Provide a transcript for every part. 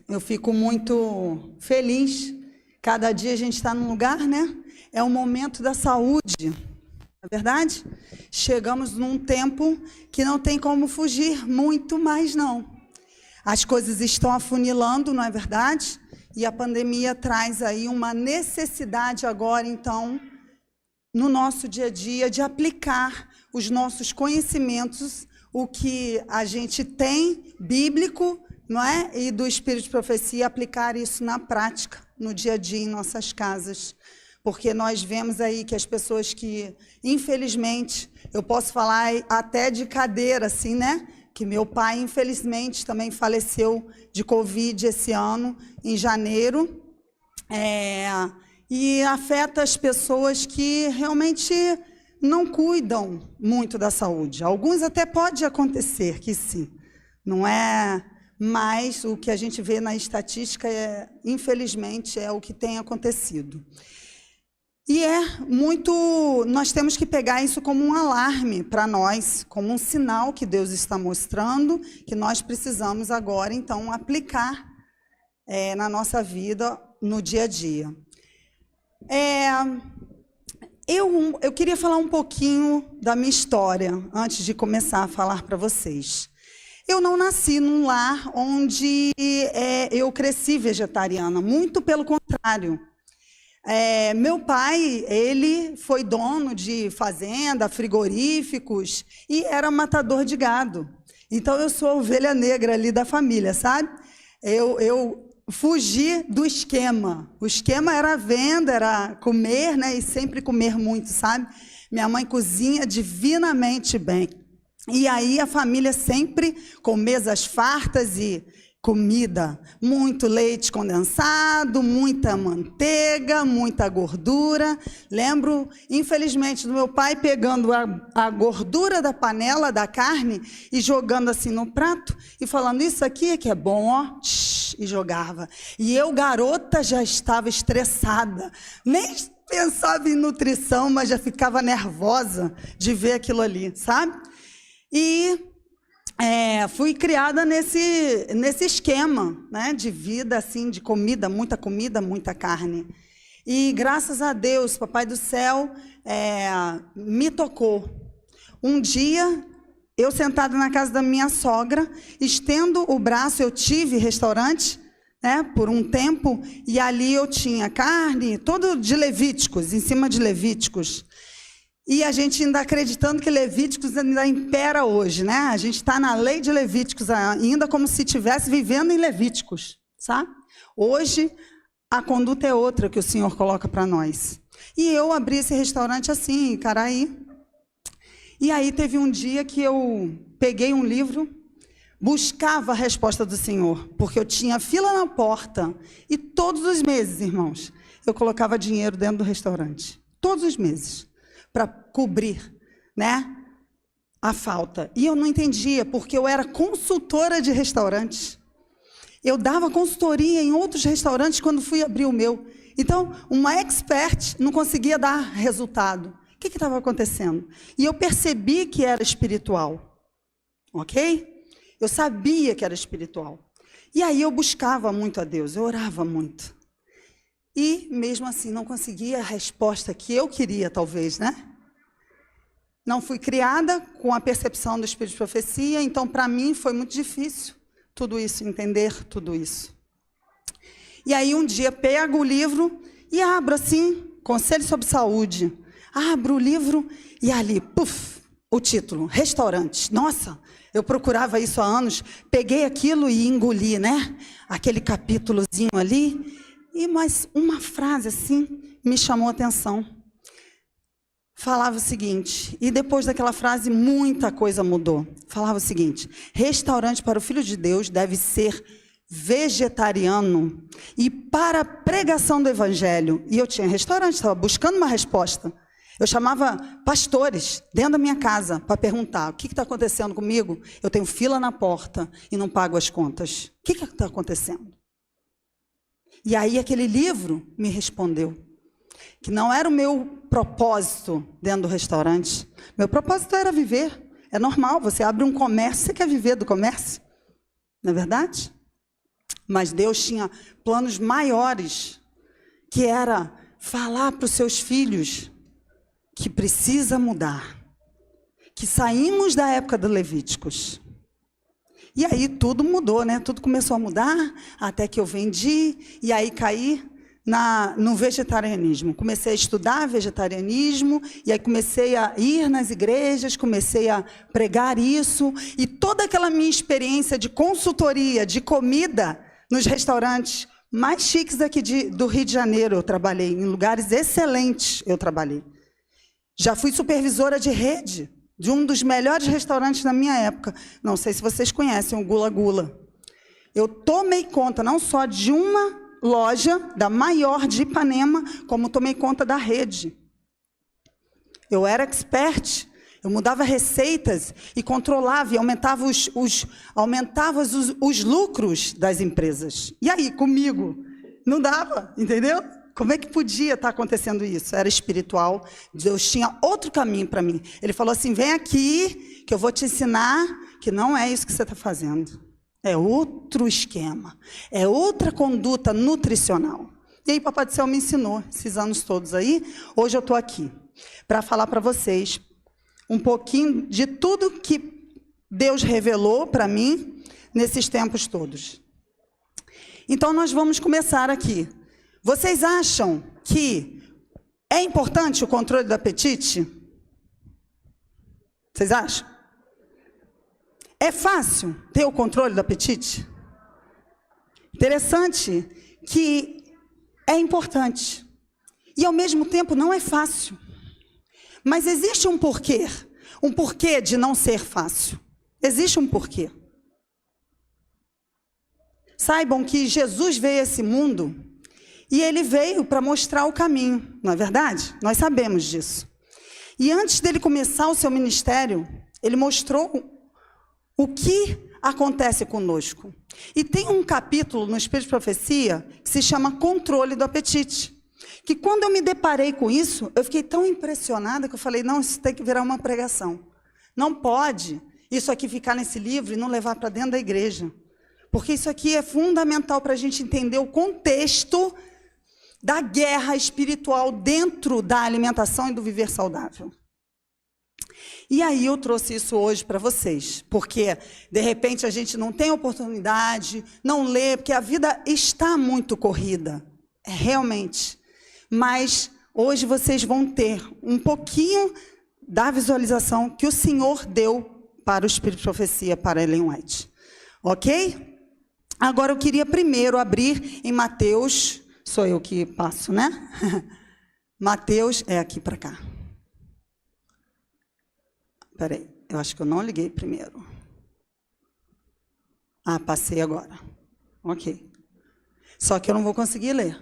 Eu fico muito feliz. Cada dia a gente está num lugar, né? É o momento da saúde, não é verdade? Chegamos num tempo que não tem como fugir muito mais, não. As coisas estão afunilando, não é verdade? E a pandemia traz aí uma necessidade agora, então, no nosso dia a dia, de aplicar os nossos conhecimentos, o que a gente tem bíblico, não é? E do Espírito de Profecia, aplicar isso na prática, no dia a dia, em nossas casas. Porque nós vemos aí que as pessoas que, infelizmente, eu posso falar até de cadeira, assim, né? Que meu pai, infelizmente, também faleceu de Covid esse ano, em janeiro. E afeta as pessoas que realmente não cuidam muito da saúde. Alguns até pode acontecer que sim, não é? Mas o que a gente vê na estatística, infelizmente, é o que tem acontecido. E nós temos que pegar isso como um alarme para nós, como um sinal que Deus está mostrando, que nós precisamos agora, então, aplicar na nossa vida, no dia a dia. Eu queria falar um pouquinho da minha história, antes de começar a falar para vocês. Eu não nasci num lar onde eu cresci vegetariana, muito pelo contrário. Meu pai, ele foi dono de fazenda, frigoríficos, e era matador de gado. Então, eu sou a ovelha negra ali da família, sabe? Eu fugi do esquema. O esquema era a venda, era comer, né? E sempre comer muito, sabe? Minha mãe cozinha divinamente bem. E aí a família sempre com mesas fartas e comida, muito leite condensado, muita manteiga, muita gordura. Lembro, infelizmente, do meu pai pegando a gordura da panela, da carne, e jogando assim no prato, e falando, isso aqui é que é bom, ó, e jogava. E eu, garota, já estava estressada, nem pensava em nutrição, mas já ficava nervosa de ver aquilo ali, sabe? E fui criada nesse esquema, né, de vida, assim, de comida, muita carne. E graças a Deus, Papai do Céu me tocou. Um dia, eu sentada na casa da minha sogra, estendo o braço, eu tive restaurante, né, por um tempo, e ali eu tinha carne, todo de Levíticos, em cima de Levíticos. E a gente ainda acreditando que Levíticos ainda impera hoje, né? A gente está na lei de Levíticos ainda como se estivesse vivendo em Levíticos, sabe? Hoje, a conduta é outra que o Senhor coloca para nós. E eu abri esse restaurante assim, em Caraí. E aí teve um dia que eu peguei um livro, buscava a resposta do Senhor, porque eu tinha fila na porta. E todos os meses, irmãos, eu colocava dinheiro dentro do restaurante. Todos os meses. Para cobrir, né, a falta. E eu não entendia, porque eu era consultora de restaurantes. Eu dava consultoria em outros restaurantes quando fui abrir o meu. Então, uma expert não conseguia dar resultado. O que estava acontecendo? E eu percebi que era espiritual. Ok? Eu sabia que era espiritual. E aí eu buscava muito a Deus, eu orava muito. E, mesmo assim, não conseguia a resposta que eu queria, talvez, né? Não fui criada com a percepção do Espírito de Profecia, então, para mim, foi muito difícil tudo isso, entender tudo isso. E aí, um dia, pego o livro e abro, assim, Conselho sobre Saúde. Abro o livro e ali, puf, o título, Restaurantes. Nossa, eu procurava isso há anos, peguei aquilo e engoli, né? Aquele capítulozinho ali. Mas uma frase assim me chamou a atenção. Falava o seguinte, e depois daquela frase muita coisa mudou. Falava o seguinte, restaurante para o Filho de Deus deve ser vegetariano e para a pregação do Evangelho. E eu tinha restaurante, estava buscando uma resposta. Eu chamava pastores dentro da minha casa para perguntar, o que está acontecendo comigo? Eu tenho fila na porta e não pago as contas. O que está acontecendo? E aí aquele livro me respondeu que não era o meu propósito dentro do restaurante. Meu propósito era viver. É normal, você abre um comércio, você quer viver do comércio. Não é verdade? Mas Deus tinha planos maiores, que era falar para os seus filhos que precisa mudar, que saímos da época do Levíticos. E aí tudo mudou, né? Tudo começou a mudar, até que eu vendi, e aí caí no vegetarianismo. Comecei a estudar vegetarianismo, e aí comecei a ir nas igrejas, comecei a pregar isso, e toda aquela minha experiência de consultoria, de comida, nos restaurantes mais chiques aqui do Rio de Janeiro, eu trabalhei, em lugares excelentes eu trabalhei. Já fui supervisora de rede, de um dos melhores restaurantes da minha época. Não sei se vocês conhecem o Gula Gula. Eu tomei conta não só de uma loja, da maior de Ipanema, como tomei conta da rede. Eu era expert, eu mudava receitas e controlava e aumentava os lucros das empresas. E aí, comigo? Não dava, entendeu? Como é que podia estar acontecendo isso? Era espiritual, Deus tinha outro caminho para mim. Ele falou assim, vem aqui, que eu vou te ensinar que não é isso que você está fazendo. É outro esquema, é outra conduta nutricional. E aí, Papai do Céu me ensinou, esses anos todos aí. Hoje eu estou aqui para falar para vocês um pouquinho de tudo que Deus revelou para mim nesses tempos todos. Então, nós vamos começar aqui. Vocês acham que é importante o controle do apetite? Vocês acham? É fácil ter o controle do apetite? Interessante que é importante. E, ao mesmo tempo, não é fácil. Mas existe um porquê de não ser fácil. Existe um porquê. Saibam que Jesus veio a esse mundo e ele veio para mostrar o caminho, não é verdade? Nós sabemos disso. E antes dele começar o seu ministério, ele mostrou o que acontece conosco. E tem um capítulo no Espírito de Profecia que se chama Controle do Apetite. Que quando eu me deparei com isso, eu fiquei tão impressionada que eu falei, não, isso tem que virar uma pregação. Não pode isso aqui ficar nesse livro e não levar para dentro da igreja. Porque isso aqui é fundamental para a gente entender o contexto da guerra espiritual dentro da alimentação e do viver saudável. E aí eu trouxe isso hoje para vocês, porque de repente a gente não tem oportunidade, não lê, porque a vida está muito corrida, realmente. Mas hoje vocês vão ter um pouquinho da visualização que o Senhor deu para o Espírito de Profecia, para Ellen White. Ok? Agora eu queria primeiro abrir em Mateus, sou eu que passo, né? Mateus é aqui para cá. Peraí, eu acho que eu não liguei primeiro. Ah, passei agora. Ok. Só que eu não vou conseguir ler.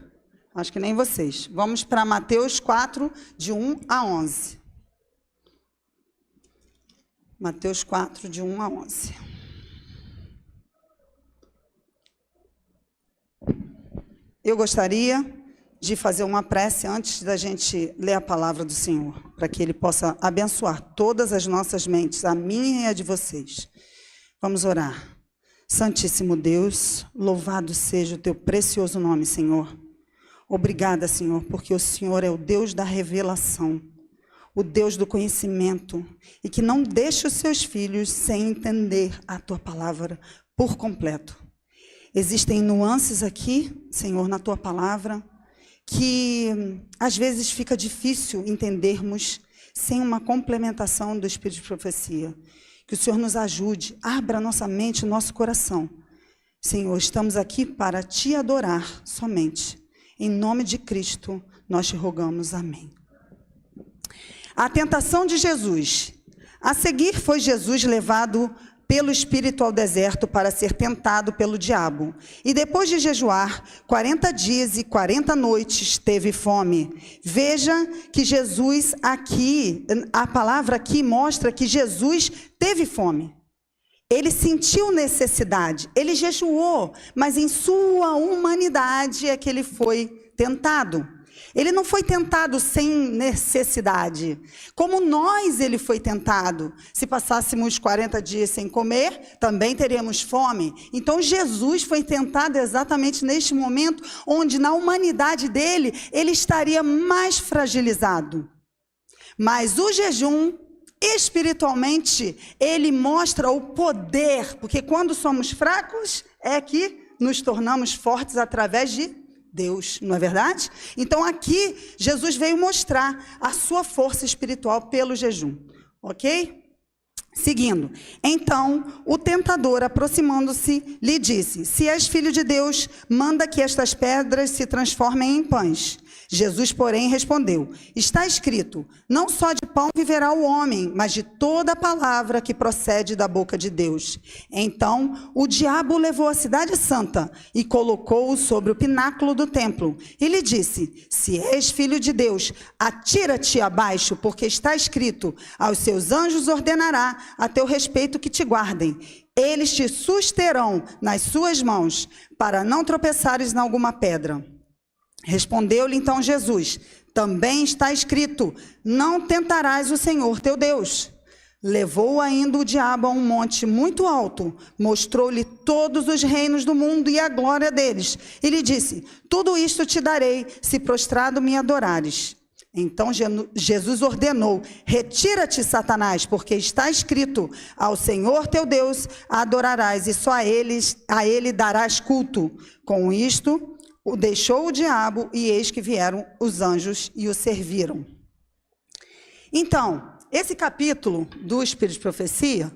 Acho que nem vocês. Vamos para Mateus 4, de 1 a 11. Mateus 4, de 1 a 11. Eu gostaria de fazer uma prece antes da gente ler a palavra do Senhor, para que Ele possa abençoar todas as nossas mentes, a minha e a de vocês. Vamos orar. Santíssimo Deus, louvado seja o Teu precioso nome, Senhor. Obrigada, Senhor, porque o Senhor é o Deus da revelação, o Deus do conhecimento, e que não deixa os seus filhos sem entender a Tua palavra por completo. Existem nuances aqui, Senhor, na Tua palavra, que às vezes fica difícil entendermos sem uma complementação do Espírito de Profecia. Que o Senhor nos ajude, abra nossa mente e nosso coração. Senhor, estamos aqui para Te adorar somente. Em nome de Cristo, nós Te rogamos. Amém. A tentação de Jesus. A seguir foi Jesus levado pelo Espírito ao deserto para ser tentado pelo diabo. E depois de jejuar 40 dias e 40 noites, teve fome. Veja que Jesus aqui, a palavra aqui mostra que Jesus teve fome. Ele sentiu necessidade, ele jejuou, mas em sua humanidade é que ele foi tentado. Ele não foi tentado sem necessidade. Como nós, ele foi tentado. Se passássemos 40 dias sem comer, também teríamos fome. Então, Jesus foi tentado exatamente neste momento, onde na humanidade dele, ele estaria mais fragilizado. Mas o jejum, espiritualmente, ele mostra o poder, porque quando somos fracos, é que nos tornamos fortes através de Deus, não é verdade? Então aqui, Jesus veio mostrar a sua força espiritual pelo jejum, ok? Seguindo, então o tentador, aproximando-se, lhe disse: se és filho de Deus, manda que estas pedras se transformem em pães. Jesus, porém, respondeu: está escrito, não só de pão viverá o homem, mas de toda a palavra que procede da boca de Deus. Então o diabo levou a cidade santa e colocou-o sobre o pináculo do templo. E lhe disse: se és filho de Deus, atira-te abaixo, porque está escrito, aos seus anjos ordenará a teu respeito que te guardem. Eles te susterão nas suas mãos, para não tropeçares em alguma pedra. Respondeu-lhe então Jesus: também está escrito, não tentarás o Senhor teu Deus. Levou ainda o diabo a um monte muito alto, mostrou-lhe todos os reinos do mundo e a glória deles, e lhe disse: tudo isto te darei, se prostrado me adorares. Então Jesus ordenou: retira-te, Satanás, porque está escrito, ao Senhor teu Deus adorarás, e só a ele darás culto. Com isto deixou o diabo, e eis que vieram os anjos e o serviram. Então, esse capítulo do Espírito de Profecia,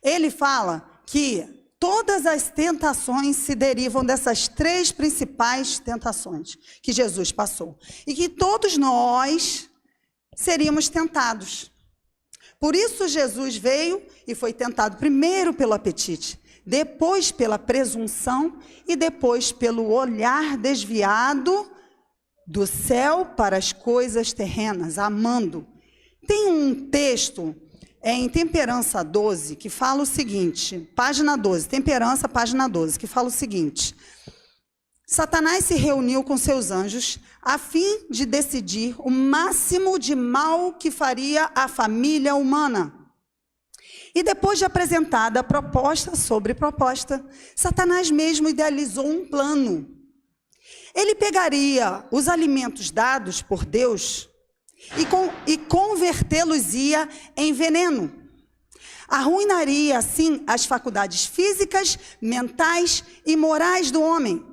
ele fala que todas as tentações se derivam dessas 3 principais tentações que Jesus passou. E que todos nós seríamos tentados. Por isso Jesus veio e foi tentado primeiro pelo apetite, depois pela presunção e depois pelo olhar desviado do céu para as coisas terrenas, amando. Tem um texto em Temperança 12 que fala o seguinte, página 12, Temperança, página 12, que fala o seguinte: Satanás se reuniu com seus anjos a fim de decidir o máximo de mal que faria a família humana. E depois de apresentada proposta sobre proposta, Satanás mesmo idealizou um plano. Ele pegaria os alimentos dados por Deus e convertê-los-ia em veneno. Arruinaria, assim, as faculdades físicas, mentais e morais do homem.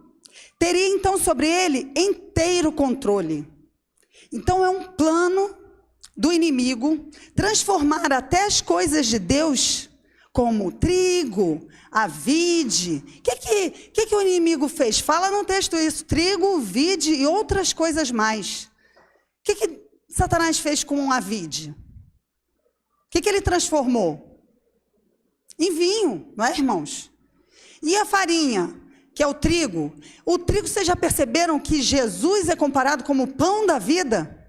Teria, então, sobre ele inteiro controle. Então, é um plano do inimigo transformar até as coisas de Deus, como o trigo, a vide. O que o inimigo fez? Fala no texto isso: trigo, vide e outras coisas mais. O que Satanás fez com a vide? O que ele transformou? Em vinho, não é, irmãos? E a farinha, que é o trigo? O trigo, vocês já perceberam que Jesus é comparado como o pão da vida?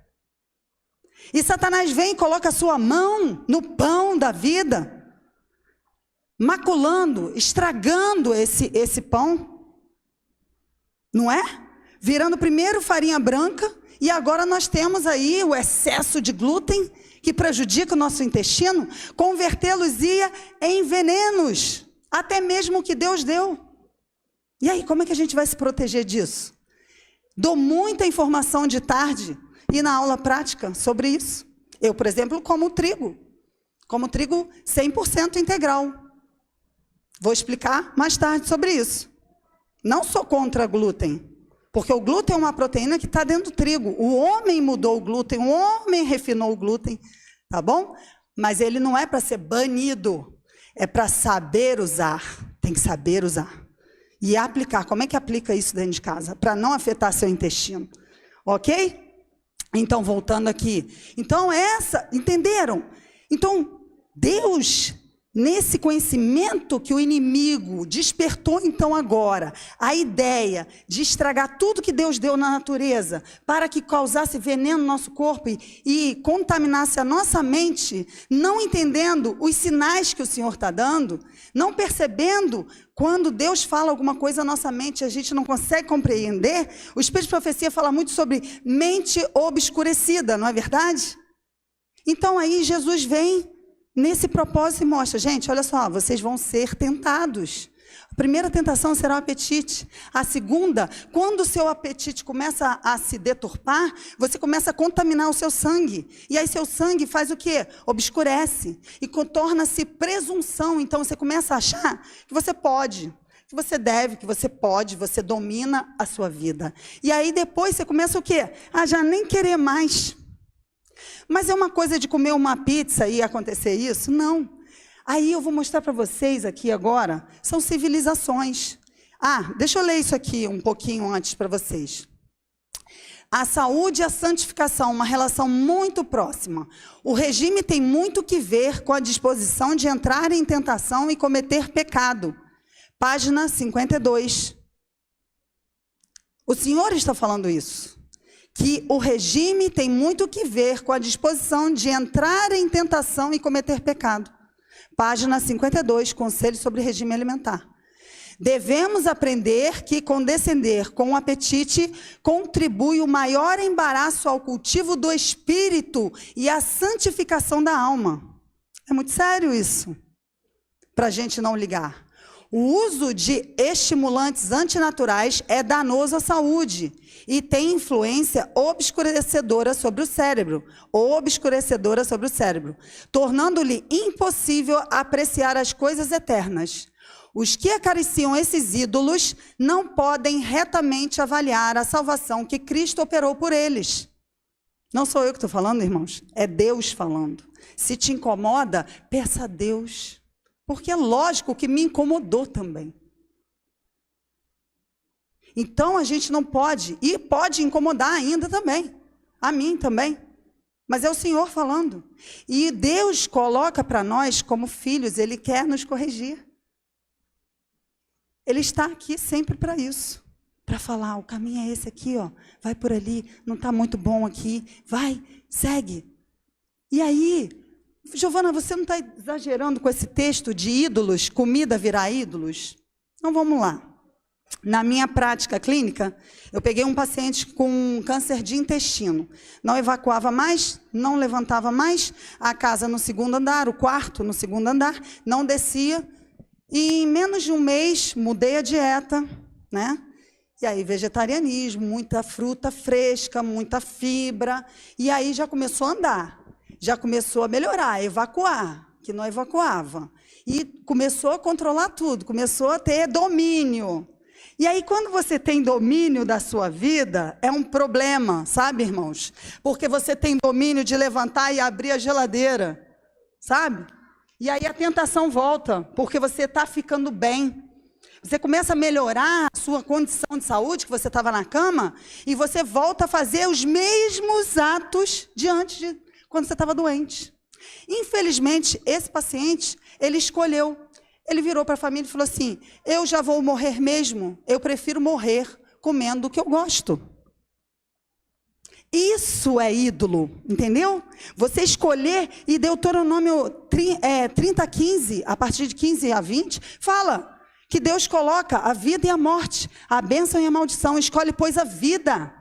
E Satanás vem e coloca a sua mão no pão da vida, maculando, estragando esse pão, não é? Virando primeiro farinha branca, e agora nós temos aí o excesso de glúten, que prejudica o nosso intestino, convertê-los-ia em venenos, até mesmo o que Deus deu. E aí, como é que a gente vai se proteger disso? Dou muita informação de tarde, e na aula prática sobre isso. Eu, por exemplo, como trigo 100% integral. Vou explicar mais tarde sobre isso. Não sou contra glúten, porque o glúten é uma proteína que está dentro do trigo. O homem mudou o glúten, o homem refinou o glúten, tá bom? Mas ele não é para ser banido, é para saber usar. Tem que saber usar. E aplicar. Como é que aplica isso dentro de casa? Para não afetar seu intestino. Ok? Então, voltando aqui. Então, entenderam? Então, Deus nesse conhecimento que o inimigo despertou então agora, a ideia de estragar tudo que Deus deu na natureza, para que causasse veneno no nosso corpo e contaminasse a nossa mente, não entendendo os sinais que o Senhor está dando, não percebendo quando Deus fala alguma coisa na nossa mente, a gente não consegue compreender. O Espírito de Profecia fala muito sobre mente obscurecida, não é verdade? Então aí Jesus vem nesse propósito e mostra, gente, olha só, vocês vão ser tentados. A primeira tentação será o apetite. A segunda, quando o seu apetite começa a se deturpar, você começa a contaminar o seu sangue. E aí seu sangue faz o quê? Obscurece. E torna-se presunção. Então você começa a achar que você pode, que você deve, que você pode, você domina a sua vida. E aí depois você começa o quê? A já nem querer mais. Mas é uma coisa de comer uma pizza e acontecer isso? Não. Aí eu vou mostrar para vocês aqui agora, são civilizações. Deixa eu ler isso aqui um pouquinho antes para vocês. A saúde e a santificação, uma relação muito próxima. O regime tem muito que ver com a disposição de entrar em tentação e cometer pecado. Página 52. O Senhor está falando isso. Que o regime tem muito que ver com a disposição de entrar em tentação e cometer pecado. Página 52, Conselho sobre Regime Alimentar. Devemos aprender que condescender com o apetite contribui o maior embaraço ao cultivo do espírito e à santificação da alma. É muito sério isso, para a gente não ligar. O uso de estimulantes antinaturais é danoso à saúde e tem influência obscurecedora sobre o cérebro, tornando-lhe impossível apreciar as coisas eternas. Os que acariciam esses ídolos não podem retamente avaliar a salvação que Cristo operou por eles. Não sou eu que estou falando, irmãos, é Deus falando. Se te incomoda, peça a Deus, porque é lógico que me incomodou também. Então, a gente não pode, e pode incomodar ainda também, a mim também, mas é o Senhor falando. E Deus coloca para nós como filhos, Ele quer nos corrigir. Ele está aqui sempre para isso, para falar, o caminho é esse aqui, ó, vai por ali, não está muito bom aqui, vai, segue. E aí, Giovana, você não está exagerando com esse texto de ídolos, comida virar ídolos? Então, vamos lá. Na minha prática clínica, eu peguei um paciente com câncer de intestino. Não evacuava mais, não levantava mais, a casa no segundo andar, o quarto no segundo andar, não descia. E em menos de um mês, mudei a dieta, né? E aí, vegetarianismo, muita fruta fresca, muita fibra. E aí já começou a andar, já começou a melhorar, a evacuar, que não evacuava. E começou a controlar tudo, começou a ter domínio. E aí, quando você tem domínio da sua vida, é um problema, sabe, irmãos? Porque você tem domínio de levantar e abrir a geladeira, sabe? E aí a tentação volta, porque você está ficando bem. Você começa a melhorar a sua condição de saúde, que você estava na cama, e você volta a fazer os mesmos atos de antes de quando você estava doente. Infelizmente, esse paciente, ele escolheu. Ele virou para a família e falou assim, eu já vou morrer mesmo, eu prefiro morrer comendo o que eu gosto. Isso é ídolo, entendeu? Você escolher, e Deuteronômio 30:15, a partir de 15 a 20, fala que Deus coloca a vida e a morte, a bênção e a maldição, escolhe, pois, a vida.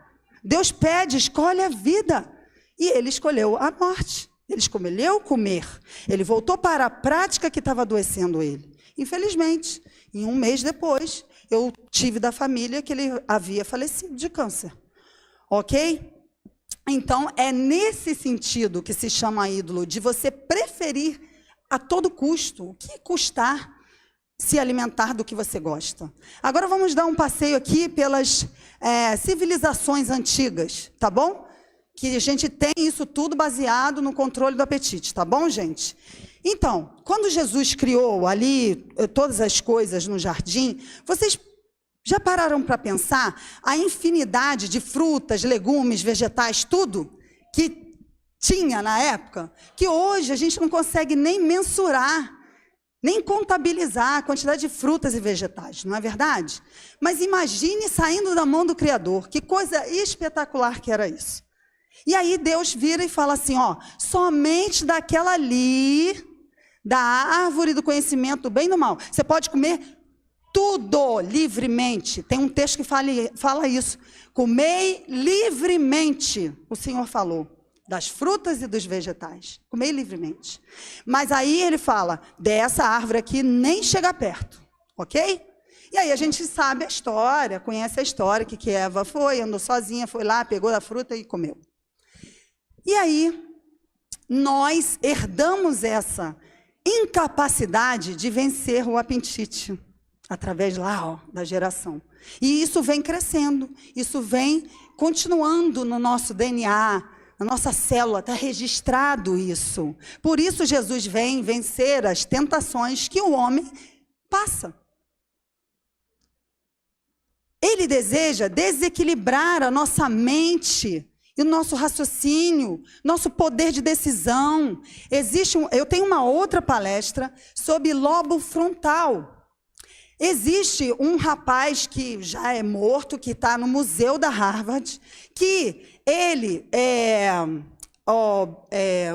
Deus pede, escolhe a vida. E ele escolheu a morte, ele escolheu comer, ele voltou para a prática que estava adoecendo ele. Infelizmente, em um mês depois, eu tive da família que ele havia falecido de câncer. Ok? Então, é nesse sentido que se chama ídolo, de você preferir a todo custo, o que custar, se alimentar do que você gosta. Agora vamos dar um passeio aqui pelas civilizações antigas, tá bom? Que a gente tem isso tudo baseado no controle do apetite, tá bom, gente? Então, quando Jesus criou ali todas as coisas no jardim, vocês já pararam para pensar a infinidade de frutas, legumes, vegetais, tudo que tinha na época, que hoje a gente não consegue nem mensurar. nem contabilizar a quantidade de frutas e vegetais, não é verdade? Mas imagine saindo da mão do Criador, que coisa espetacular que era isso. E aí Deus vira e fala assim, ó, somente daquela ali, da árvore do conhecimento do bem e do mal, você pode comer tudo livremente. Tem um texto que fala isso, comei livremente, o Senhor falou. Das frutas e dos vegetais, comer livremente. Mas aí ele fala, dessa árvore aqui nem chega perto, ok? E aí a gente sabe a história, conhece a história, que Eva foi, andou sozinha, foi lá, pegou a fruta e comeu. E aí, nós herdamos essa incapacidade de vencer o apetite, através lá, ó, da geração. E isso vem crescendo, isso vem continuando no nosso DNA, na nossa célula, está registrado isso. Por isso Jesus vem vencer as tentações que o homem passa. Ele deseja desequilibrar a nossa mente e o nosso raciocínio, nosso poder de decisão. Eu tenho uma outra palestra sobre lobo frontal. Existe um rapaz que já é morto, que está no museu da Harvard, que ele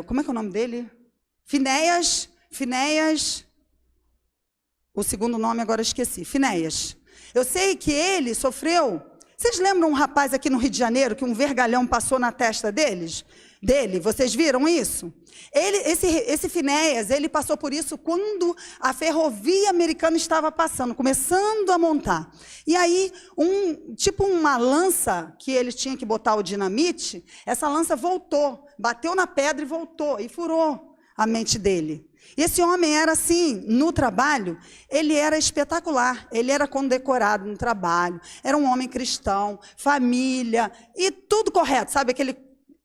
como é que é o nome dele? Finéias, o segundo nome agora esqueci, Finéias. Eu sei que ele sofreu, vocês lembram um rapaz aqui no Rio de Janeiro, que um vergalhão passou na testa dele? Vocês viram isso? Esse Finéias, ele passou por isso quando a ferrovia americana estava passando, começando a montar. E aí, tipo uma lança, que ele tinha que botar o dinamite, essa lança voltou, bateu na pedra e voltou, e furou a mente dele. E esse homem era assim, no trabalho, ele era espetacular, ele era condecorado no trabalho, era um homem cristão, família, e tudo correto, sabe,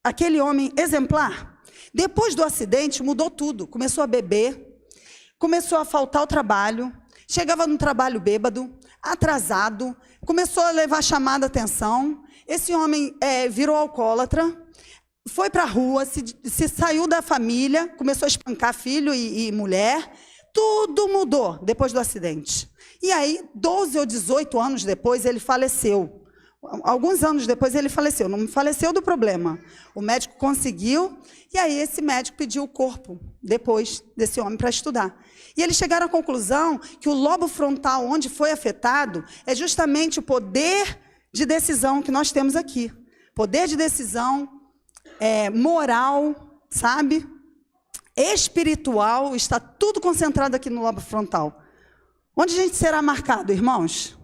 aquele homem exemplar. Depois do acidente, mudou tudo. Começou a beber, começou a faltar ao trabalho, chegava no trabalho bêbado, atrasado, começou a levar chamada atenção. Esse homem virou alcoólatra, foi para a rua, se saiu da família, começou a espancar filho e mulher. Tudo mudou depois do acidente. E aí, 12 ou 18 anos depois, ele faleceu. Alguns anos depois ele faleceu, não faleceu do problema. O médico conseguiu, e aí esse médico pediu o corpo, depois desse homem, para estudar. E eles chegaram à conclusão que o lobo frontal, onde foi afetado, é justamente o poder de decisão que nós temos aqui. Poder de decisão, moral, sabe? Espiritual, está tudo concentrado aqui no lobo frontal. Onde a gente será marcado, irmãos?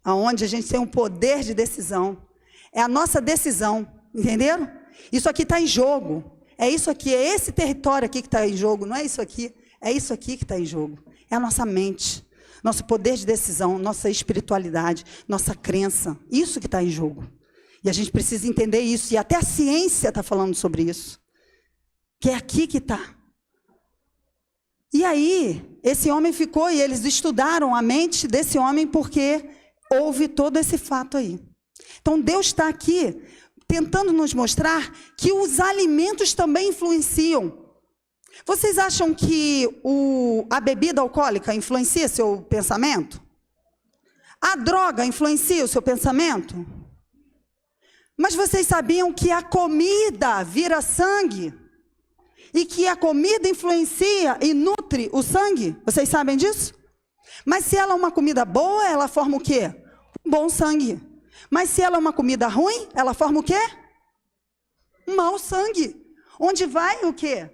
Onde a gente tem um poder de decisão. É a nossa decisão, entenderam? Isso aqui está em jogo. É isso aqui, é esse território aqui que está em jogo, não é isso aqui. É isso aqui que está em jogo. É a nossa mente, nosso poder de decisão, nossa espiritualidade, nossa crença. Isso que está em jogo. E a gente precisa entender isso. E até a ciência está falando sobre isso. Que é aqui que está. E aí, esse homem ficou, e eles estudaram a mente desse homem porque houve todo esse fato aí. Então, Deus está aqui tentando nos mostrar que os alimentos também influenciam. Vocês acham que a bebida alcoólica influencia seu pensamento? A droga influencia o seu pensamento? Mas vocês sabiam que a comida vira sangue? E que a comida influencia e nutre o sangue? Vocês sabem disso? Mas se ela é uma comida boa, ela forma o quê? Um bom sangue. Mas se ela é uma comida ruim, ela forma o quê? Um mau sangue. Onde vai o quê?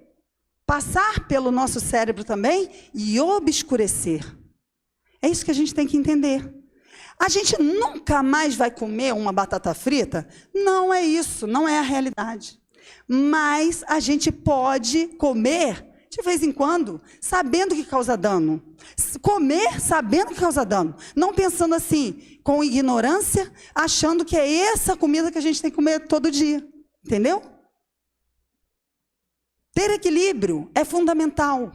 Passar pelo nosso cérebro também e obscurecer. É isso que a gente tem que entender. A gente nunca mais vai comer uma batata frita? Não é isso, não é a realidade. Mas a gente pode comer de vez em quando, sabendo que causa dano. Comer sabendo que causa dano. Não pensando assim, com ignorância, achando que é essa comida que a gente tem que comer todo dia. Entendeu? Ter equilíbrio é fundamental.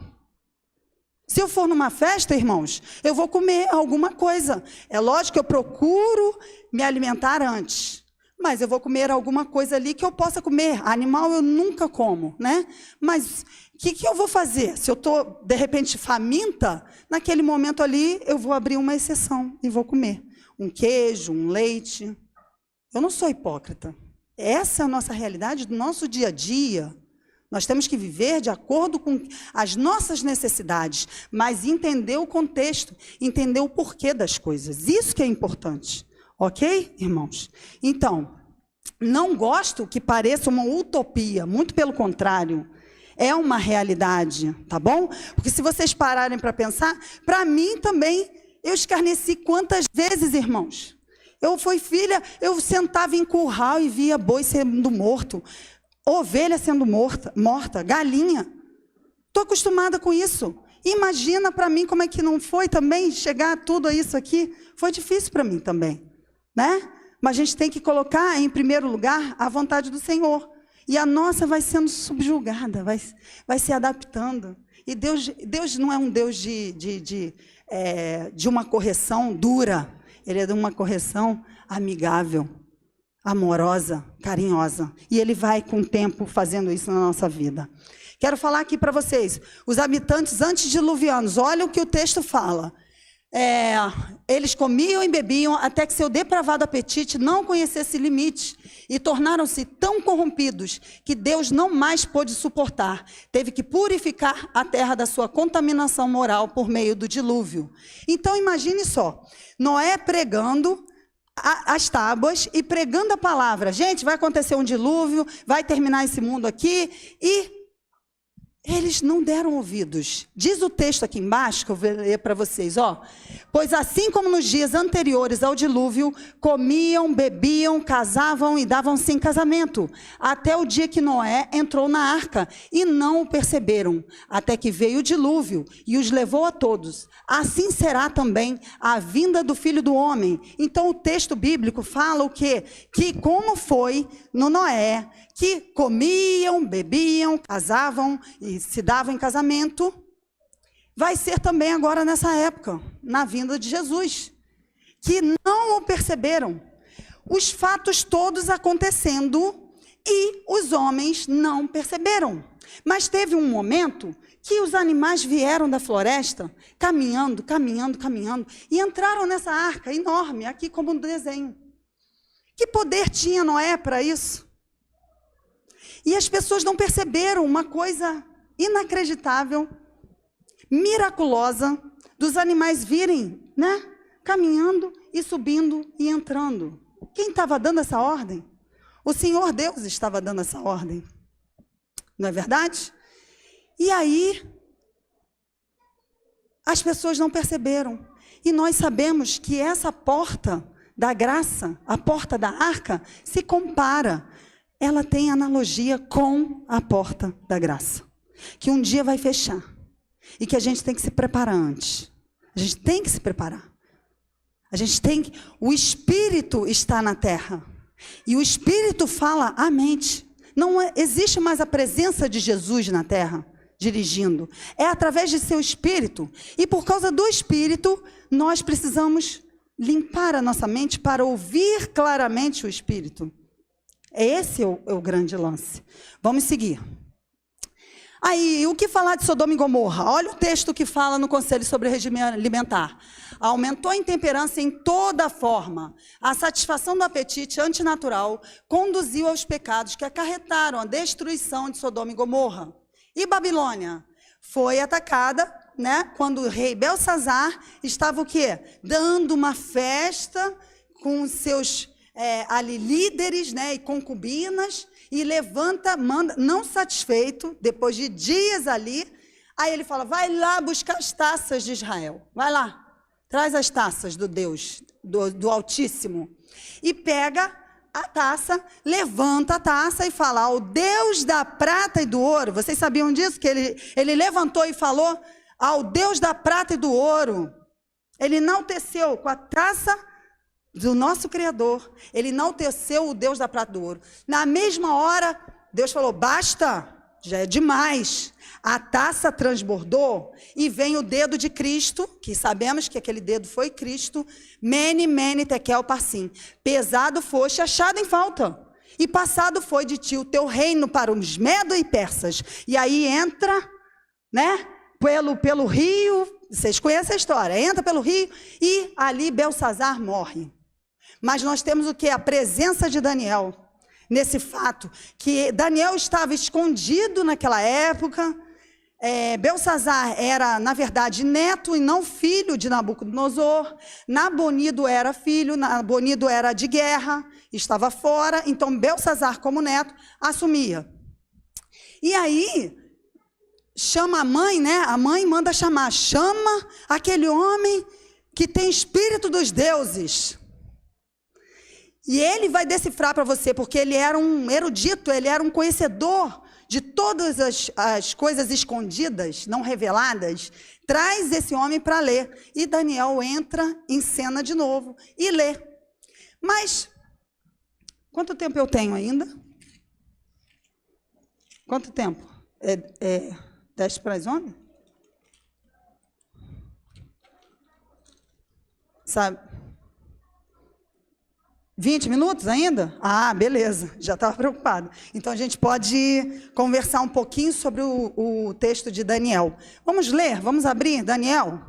Se eu for numa festa, irmãos, eu vou comer alguma coisa. É lógico que eu procuro me alimentar antes. Mas eu vou comer alguma coisa ali que eu possa comer. Animal eu nunca como, né? Mas que eu vou fazer? Se eu estou, de repente, faminta, naquele momento ali, eu vou abrir uma exceção e vou comer um queijo, um leite. Eu não sou hipócrita. Essa é a nossa realidade do nosso dia a dia. Nós temos que viver de acordo com as nossas necessidades, mas entender o contexto, entender o porquê das coisas. Isso que é importante. Ok, irmãos? Então, não gosto que pareça uma utopia, muito pelo contrário. É uma realidade, tá bom? Porque se vocês pararem para pensar, para mim também, eu escarneci quantas vezes, irmãos? Eu fui filha, eu sentava em curral e via boi sendo morto, ovelha sendo morta, galinha. Estou acostumada com isso. Imagina para mim como é que não foi também chegar a tudo isso aqui. Foi difícil para mim também, né? Mas a gente tem que colocar em primeiro lugar a vontade do Senhor. E a nossa vai sendo subjugada, vai se adaptando. E Deus não é um Deus de uma correção dura. Ele é de uma correção amigável, amorosa, carinhosa. E Ele vai, com o tempo, fazendo isso na nossa vida. Quero falar aqui para vocês, os habitantes antediluvianos, olha o que o texto fala. Eles comiam e bebiam até que seu depravado apetite não conhecesse limite e tornaram-se tão corrompidos que Deus não mais pôde suportar. Teve que purificar a terra da sua contaminação moral por meio do dilúvio. Então imagine só, Noé pregando as tábuas e pregando a palavra. Gente, vai acontecer um dilúvio, vai terminar esse mundo aqui e eles não deram ouvidos. Diz o texto aqui embaixo, que eu vou ler para vocês, ó. Pois assim como nos dias anteriores ao dilúvio, comiam, bebiam, casavam e davam-se em casamento, até o dia que Noé entrou na arca, e não o perceberam, até que veio o dilúvio e os levou a todos. Assim será também a vinda do Filho do Homem. Então o texto bíblico fala o quê? Que como foi no Noé, que comiam, bebiam, casavam e se davam em casamento, vai ser também agora nessa época, na vinda de Jesus, que não o perceberam. Os fatos todos acontecendo e os homens não perceberam. Mas teve um momento que os animais vieram da floresta, caminhando, e entraram nessa arca enorme, aqui como um desenho. Que poder tinha Noé para isso? E as pessoas não perceberam uma coisa inacreditável, miraculosa, dos animais virem, né? Caminhando e subindo e entrando. Quem estava dando essa ordem? O Senhor Deus estava dando essa ordem. Não é verdade? E aí, as pessoas não perceberam. E nós sabemos que essa porta da graça, a porta da arca, se compara. Ela tem analogia com a porta da graça, que um dia vai fechar, e que a gente tem que se preparar antes. A gente tem que se preparar. O Espírito está na terra, e o Espírito fala à mente. Não existe mais a presença de Jesus na terra, dirigindo. É através de seu Espírito, e por causa do Espírito, nós precisamos limpar a nossa mente para ouvir claramente o Espírito. Esse é o grande lance. Vamos seguir. Aí, o que falar de Sodoma e Gomorra? Olha o texto que fala no Conselho sobre o Regime Alimentar. Aumentou a intemperância em toda forma. A satisfação do apetite antinatural conduziu aos pecados que acarretaram a destruição de Sodoma e Gomorra. E Babilônia foi atacada, né, quando o rei Belsazar estava o quê? Dando uma festa com seus ali líderes, né, e concubinas, e manda, não satisfeito, depois de dias ali, aí ele fala, vai lá buscar as taças de Israel, vai lá, traz as taças do Deus, do Altíssimo, e pega a taça, levanta a taça e fala, ao Deus da prata e do ouro. Vocês sabiam disso? Que ele levantou e falou, ao Deus da prata e do ouro. Ele enalteceu com a taça do nosso Criador, ele enalteceu o Deus da prata e do ouro. Na mesma hora, Deus falou, basta, já é demais. A taça transbordou e vem o dedo de Cristo, que sabemos que aquele dedo foi Cristo, mene, mene, tekel, parsim. Pesado foste, achado em falta. E passado foi de ti o teu reino para os medos e persas. E aí entra, né, pelo rio, vocês conhecem a história, entra pelo rio e ali Belsassar morre. Mas nós temos o que? A presença de Daniel, nesse fato, que Daniel estava escondido naquela época. Belsassar era, na verdade, neto e não filho de Nabucodonosor. Nabonido era filho, Nabonido era de guerra, estava fora, então Belsassar, como neto, assumia. E aí, chama a mãe, né? A mãe manda chamar, chama aquele homem que tem espírito dos deuses. E ele vai decifrar para você, porque ele era um erudito, ele era um conhecedor de todas as coisas escondidas, não reveladas. Traz esse homem para ler. E Daniel entra em cena de novo e lê. Mas, quanto tempo eu tenho ainda? Quanto tempo? 10 para as 11? Sabe? 20 minutos ainda? Ah, beleza, já estava preocupado. Então, a gente pode conversar um pouquinho sobre o texto de Daniel. Vamos ler? Vamos abrir Daniel?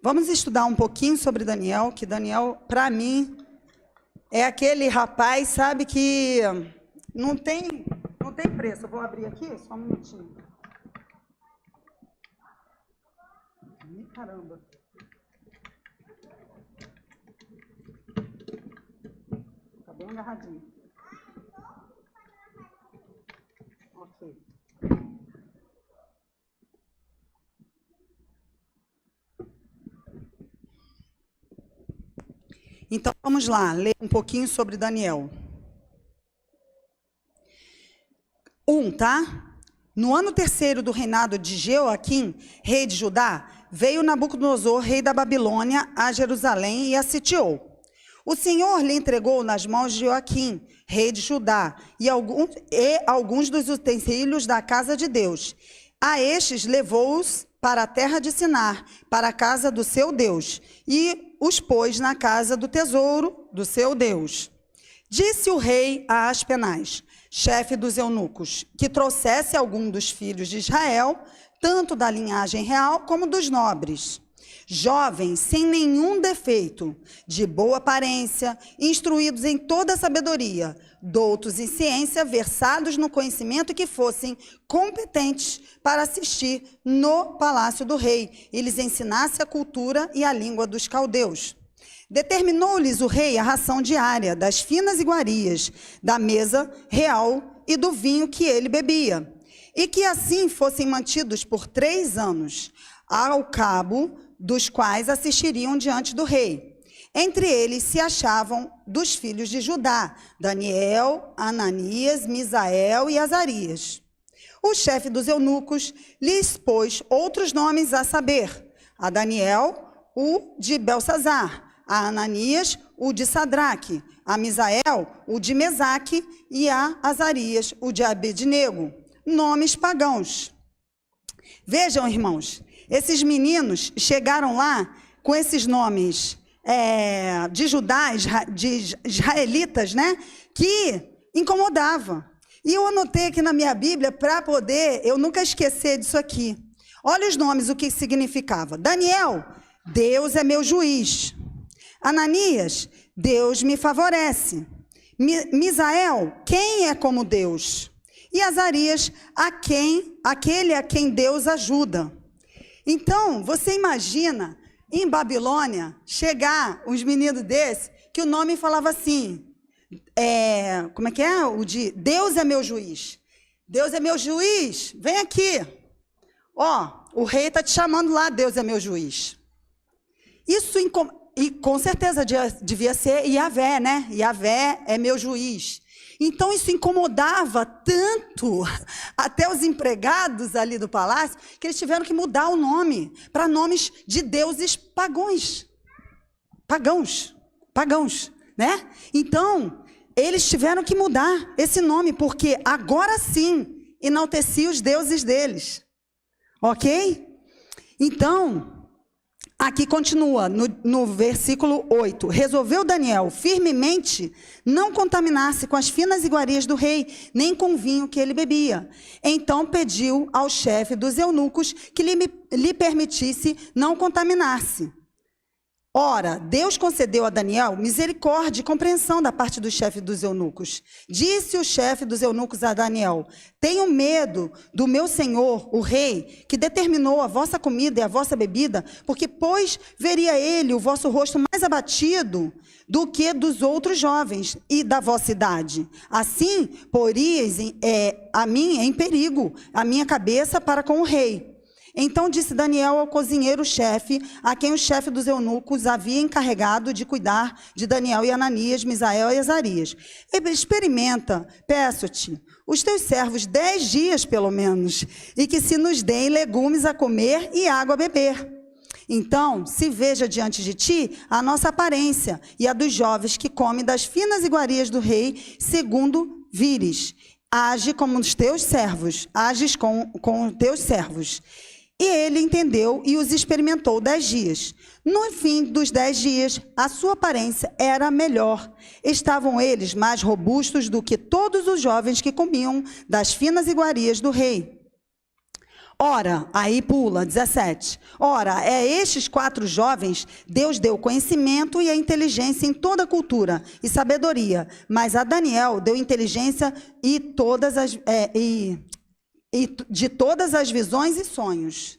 Vamos estudar um pouquinho sobre Daniel, que Daniel, para mim, é aquele rapaz, sabe, que não tem preço. Eu vou abrir aqui, só um minutinho. Caramba. Tá bem agarradinho. Ok. Então, vamos lá, ler um pouquinho sobre Daniel. 1, tá? No ano 3º do reinado de Jeoaquim, rei de Judá, veio Nabucodonosor, rei da Babilônia, a Jerusalém e a sitiou. O Senhor lhe entregou nas mãos de Joaquim, rei de Judá, e alguns dos utensílios da casa de Deus. A estes levou-os para a terra de Sinar, para a casa do seu Deus, e os pôs na casa do tesouro do seu Deus. Disse o rei a Aspenaz, chefe dos eunucos, que trouxesse algum dos filhos de Israel, tanto da linhagem real como dos nobres. Jovens, sem nenhum defeito, de boa aparência, instruídos em toda a sabedoria, doutos em ciência, versados no conhecimento e que fossem competentes para assistir no palácio do rei e lhes ensinasse a cultura e a língua dos caldeus. Determinou-lhes o rei a ração diária das finas iguarias, da mesa real e do vinho que ele bebia, e que assim fossem mantidos por 3 anos, ao cabo dos quais assistiriam diante do rei. Entre eles se achavam dos filhos de Judá, Daniel, Ananias, Misael e Azarias. O chefe dos eunucos lhes pôs outros nomes a saber, a Daniel, o de Belsassar, a Ananias, o de Sadraque, a Misael, o de Mesaque, e a Azarias, o de Abednego, nomes pagãos. Vejam, irmãos, esses meninos chegaram lá com esses nomes de Judá, de israelitas, né, que incomodava. E eu anotei aqui na minha Bíblia para poder, eu nunca esquecer disso aqui. Olha os nomes, o que significava. Daniel, Deus é meu juiz. Ananias, Deus me favorece. Misael, quem é como Deus? E Azarias, aquele a quem Deus ajuda. Então, você imagina, em Babilônia, chegar uns meninos desses, que o nome falava assim, como é que é? O de Deus é meu juiz. Deus é meu juiz, vem aqui. Ó, o rei está te chamando lá, Deus é meu juiz. Isso e com certeza devia ser Yahvé, né? Yahvé é meu juiz. Então isso incomodava tanto até os empregados ali do palácio, que eles tiveram que mudar o nome para nomes de deuses pagãos, né? Então, eles tiveram que mudar esse nome, porque agora sim enaltecia os deuses deles. Ok? Então, aqui continua, no versículo 8. Resolveu Daniel firmemente não contaminar-se com as finas iguarias do rei, nem com o vinho que ele bebia. Então pediu ao chefe dos eunucos que lhe permitisse não contaminar-se. Ora, Deus concedeu a Daniel misericórdia e compreensão da parte do chefe dos eunucos. Disse o chefe dos eunucos a Daniel: tenho medo do meu senhor, o rei, que determinou a vossa comida e a vossa bebida, porque, pois, veria ele o vosso rosto mais abatido do que dos outros jovens e da vossa idade. Assim, poríeis a mim em perigo, a minha cabeça para com o rei. Então disse Daniel ao cozinheiro-chefe, a quem o chefe dos eunucos havia encarregado de cuidar de Daniel e Ananias, Misael e Azarias: experimenta, peço-te, os teus servos 10 dias pelo menos, e que se nos deem legumes a comer e água a beber. Então, se veja diante de ti a nossa aparência e a dos jovens que comem das finas iguarias do rei, segundo vires. Age como os teus servos, ages com os teus servos. E ele entendeu e os experimentou 10 dias. No fim dos 10 dias, a sua aparência era melhor. Estavam eles mais robustos do que todos os jovens que comiam das finas iguarias do rei. Ora, aí pula, 17. Ora, a estes 4 jovens, Deus deu conhecimento e a inteligência em toda a cultura e sabedoria. Mas a Daniel deu inteligência e de todas as visões e sonhos.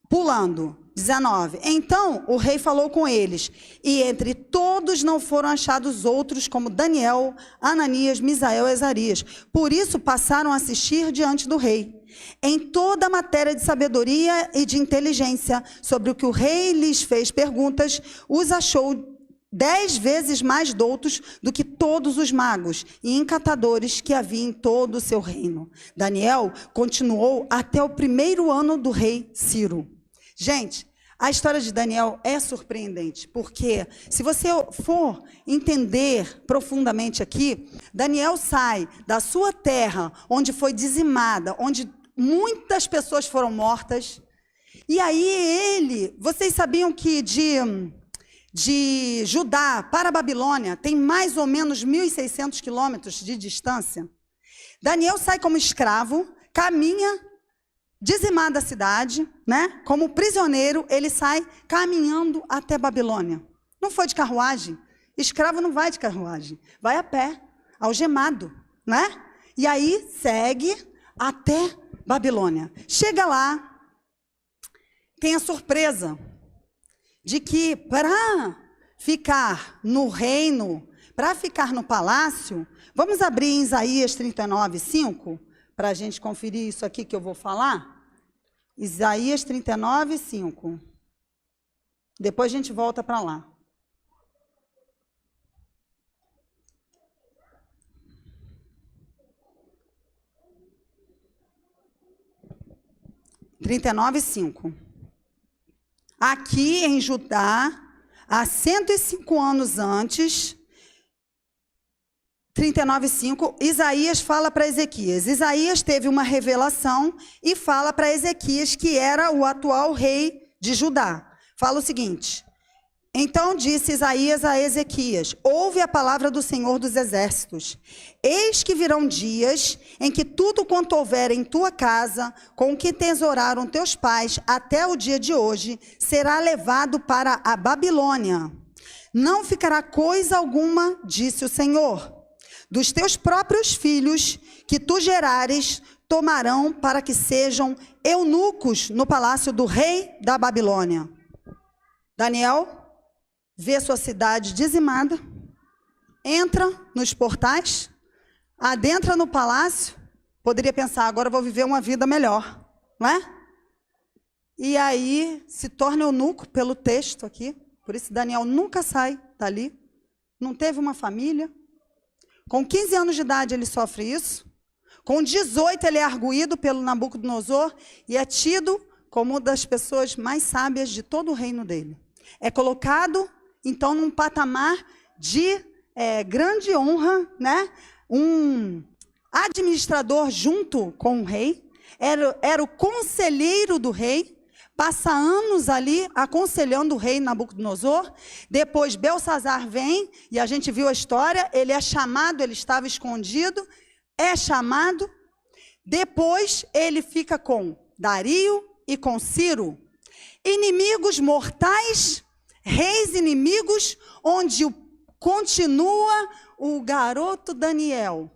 Pulando, 19. Então o rei falou com eles, e entre todos não foram achados outros como Daniel, Ananias, Misael e Azarias. Por isso passaram a assistir diante do rei. Em toda a matéria de sabedoria e de inteligência, sobre o que o rei lhes fez perguntas, os achou 10 vezes mais doutos do que todos os magos e encantadores que havia em todo o seu reino. Daniel continuou até o 1º ano do rei Ciro. Gente, a história de Daniel é surpreendente, porque se você for entender profundamente aqui, Daniel sai da sua terra, onde foi dizimada, onde muitas pessoas foram mortas, e aí vocês sabiam que de Judá para a Babilônia tem mais ou menos 1.600 quilômetros de distância? Daniel sai como escravo, caminha, dizimada a cidade, né? Como prisioneiro, ele sai caminhando até Babilônia. Não foi de carruagem. Escravo não vai de carruagem, vai a pé, algemado, né? E aí segue até Babilônia. Chega lá, tem a surpresa de que para ficar no reino, para ficar no palácio, vamos abrir em Isaías 39, 5, para a gente conferir isso aqui que eu vou falar. Isaías 39, 5. Depois a gente volta para lá. Aqui em Judá, há 105 anos antes, 39:5, Isaías fala para Ezequias. Isaías teve uma revelação e fala para Ezequias, que era o atual rei de Judá. Fala o seguinte: então disse Isaías a Ezequias: ouve a palavra do Senhor dos Exércitos. Eis que virão dias em que tudo quanto houver em tua casa, com o que tesouraram teus pais até o dia de hoje, será levado para a Babilônia. Não ficará coisa alguma, disse o Senhor. Dos teus próprios filhos que tu gerares, tomarão para que sejam eunucos no palácio do rei da Babilônia. Daniel vê sua cidade dizimada, entra nos portais, adentra no palácio, poderia pensar, agora eu vou viver uma vida melhor, não é? E aí se torna eunuco pelo texto aqui, por isso Daniel nunca sai dali, não teve uma família. Com 15 anos de idade ele sofre isso, com 18 ele é arguído pelo Nabucodonosor e é tido como uma das pessoas mais sábias de todo o reino dele. É colocado então num patamar de grande honra, né? administrador junto com o rei, era o conselheiro do rei, passa anos ali aconselhando o rei Nabucodonosor. Depois Belsazar vem, e a gente viu a história, ele é chamado, ele estava escondido, é chamado. Depois ele fica com Dario e com Ciro, inimigos mortais, reis inimigos, onde continua o garoto Daniel,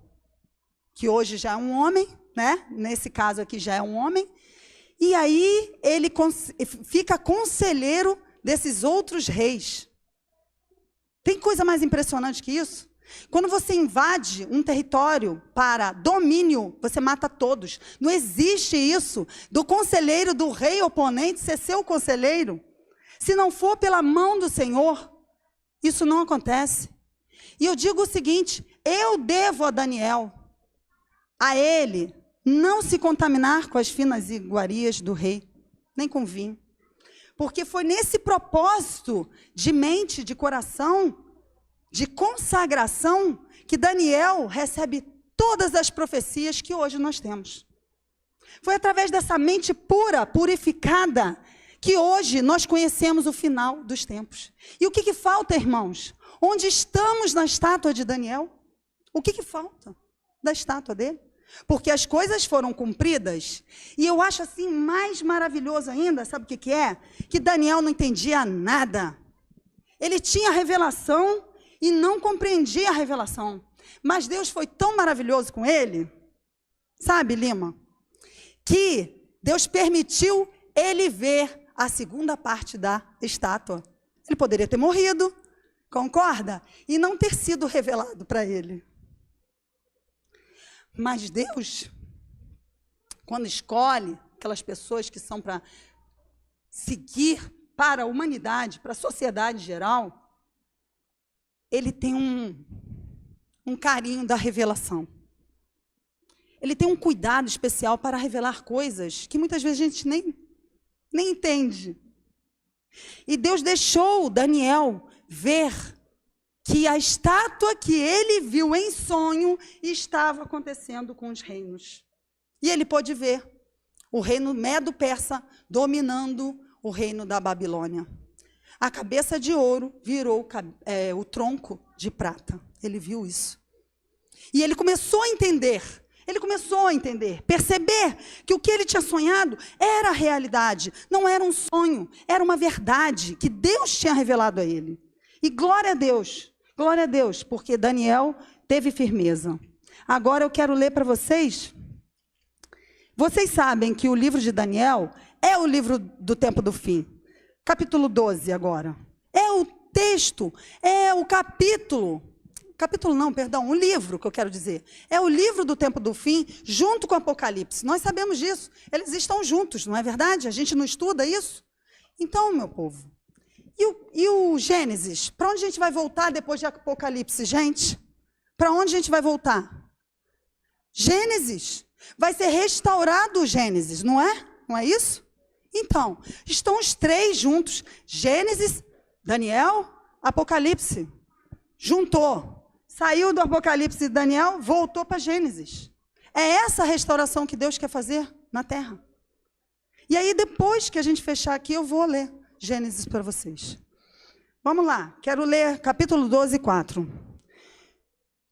que hoje já é um homem, né? Nesse caso aqui já é um homem. E aí ele fica conselheiro desses outros reis. Tem coisa mais impressionante que isso? Quando você invade um território para domínio, você mata todos. Não existe isso do conselheiro do rei oponente ser seu conselheiro. Se não for pela mão do Senhor, isso não acontece. E eu digo o seguinte, eu devo a Daniel, a ele, não se contaminar com as finas iguarias do rei, nem com vinho. Porque foi nesse propósito de mente, de coração, de consagração, que Daniel recebe todas as profecias que hoje nós temos. Foi através dessa mente pura, purificada, que hoje nós conhecemos o final dos tempos. E o que falta, irmãos? Onde estamos na estátua de Daniel? O que falta da estátua dele? Porque as coisas foram cumpridas. E eu acho assim mais maravilhoso ainda, sabe o que é? Que Daniel não entendia nada. Ele tinha revelação e não compreendia a revelação. Mas Deus foi tão maravilhoso com ele, sabe, Lima? Que Deus permitiu ele ver a segunda parte da estátua. Ele poderia ter morrido, concorda? E não ter sido revelado para ele. Mas Deus, quando escolhe aquelas pessoas que são para seguir para a humanidade, para a sociedade geral, ele tem um carinho da revelação. Ele tem um cuidado especial para revelar coisas que muitas vezes a gente nem entende. E Deus deixou Daniel ver que a estátua que ele viu em sonho estava acontecendo com os reinos. E ele pôde ver o reino Medo-Persa dominando o reino da Babilônia. A cabeça de ouro virou o tronco de prata. Ele viu isso. E ele começou a entender, perceber que o que ele tinha sonhado era a realidade, não era um sonho, era uma verdade que Deus tinha revelado a ele. E glória a Deus, porque Daniel teve firmeza. Agora eu quero ler para vocês. Vocês sabem que o livro de Daniel é o livro do tempo do fim. Capítulo 12 agora. É o texto, é o o livro que eu quero dizer. É o livro do tempo do fim, junto com o Apocalipse. Nós sabemos disso. Eles estão juntos, não é verdade? A gente não estuda isso? Então, meu povo, e o Gênesis? Para onde a gente vai voltar depois de Apocalipse, gente? Para onde a gente vai voltar? Gênesis. Vai ser restaurado o Gênesis, não é? Não é isso? Então, estão os três juntos. Gênesis, Daniel, Apocalipse. Juntou. Saiu do Apocalipse de Daniel, voltou para Gênesis. É essa a restauração que Deus quer fazer na terra. E aí, depois que a gente fechar aqui, eu vou ler Gênesis para vocês. Vamos lá, quero ler capítulo 12, 4.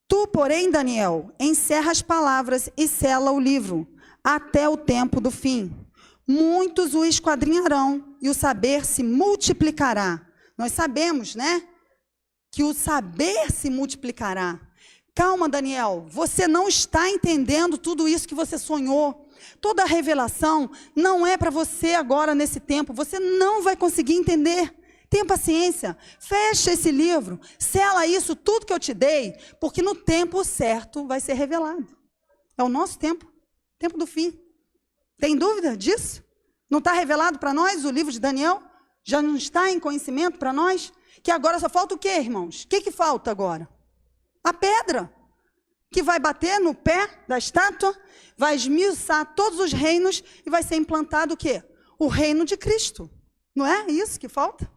Tu, porém, Daniel, encerra as palavras e sela o livro, até o tempo do fim. Muitos o esquadrinharão, e o saber se multiplicará. Nós sabemos, né? Que o saber se multiplicará. Calma, Daniel, você não está entendendo tudo isso que você sonhou. Toda a revelação não é para você agora nesse tempo. Você não vai conseguir entender. Tenha paciência, fecha esse livro, sela isso, tudo que eu te dei, porque no tempo certo vai ser revelado. É o nosso tempo, tempo do fim. Tem dúvida disso? Não está revelado para nós o livro de Daniel? Já não está em conhecimento para nós? Que agora só falta o quê, irmãos? O que falta agora? A pedra, que vai bater no pé da estátua, vai esmiuçar todos os reinos e vai ser implantado o quê? O reino de Cristo. Não é isso que falta?